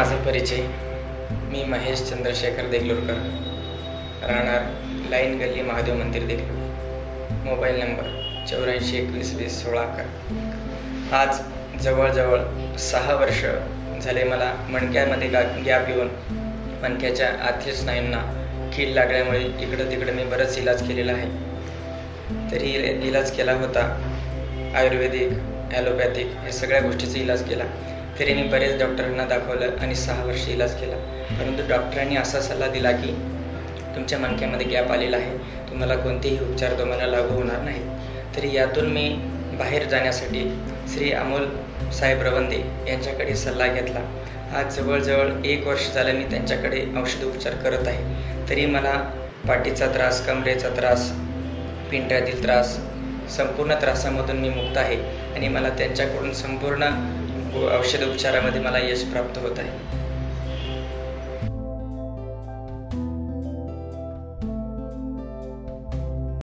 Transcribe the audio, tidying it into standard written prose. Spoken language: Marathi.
माझा परिचय. मी महेश चंद्रशेखर देगलूरकर, राहणार लाईन गल्ली महादेव मंदिर देगलूर. Mobile number 8421201611. आज जवळजवळ 6 वर्ष झाले मला मणक्यामध्ये गॅप येऊन मणक्याच्या आतील स्नायूंना कीड लागल्यामुळे इकडं तिकडं मी बरंच इलाज केलेला आहे. तरी इलाज केला होता, आयुर्वेदिक, ॲलोपॅथिक हे सगळ्या गोष्टीचा इलाज केला. तरी मी बरेच डॉक्टरांना दाखवलं आणि 6 वर्ष इलाज केला. परंतु डॉक्टरांनी असा सल्ला दिला की तुमच्या मणक्यामध्ये गॅप आलेला आहे, तुम्हाला कोणतेही उपचार तुम्हाला लागू होणार नाही. तरी यातून मी बाहेर जाण्यासाठी श्री अमोल साहेब रवंदे यांच्याकडे सल्ला घेतला. आज जवळजवळ 1 वर्ष झालं मी त्यांच्याकडे औषधोपचार करत आहे. तरी मला पाठीचा त्रास, कमरेचा त्रास, पिंट्यातील त्रास, संपूर्ण त्रासामधून मी मुक्त आहे आणि मला त्यांच्याकडून संपूर्ण औषधोपचारामध्ये मला यश प्राप्त होत आहे.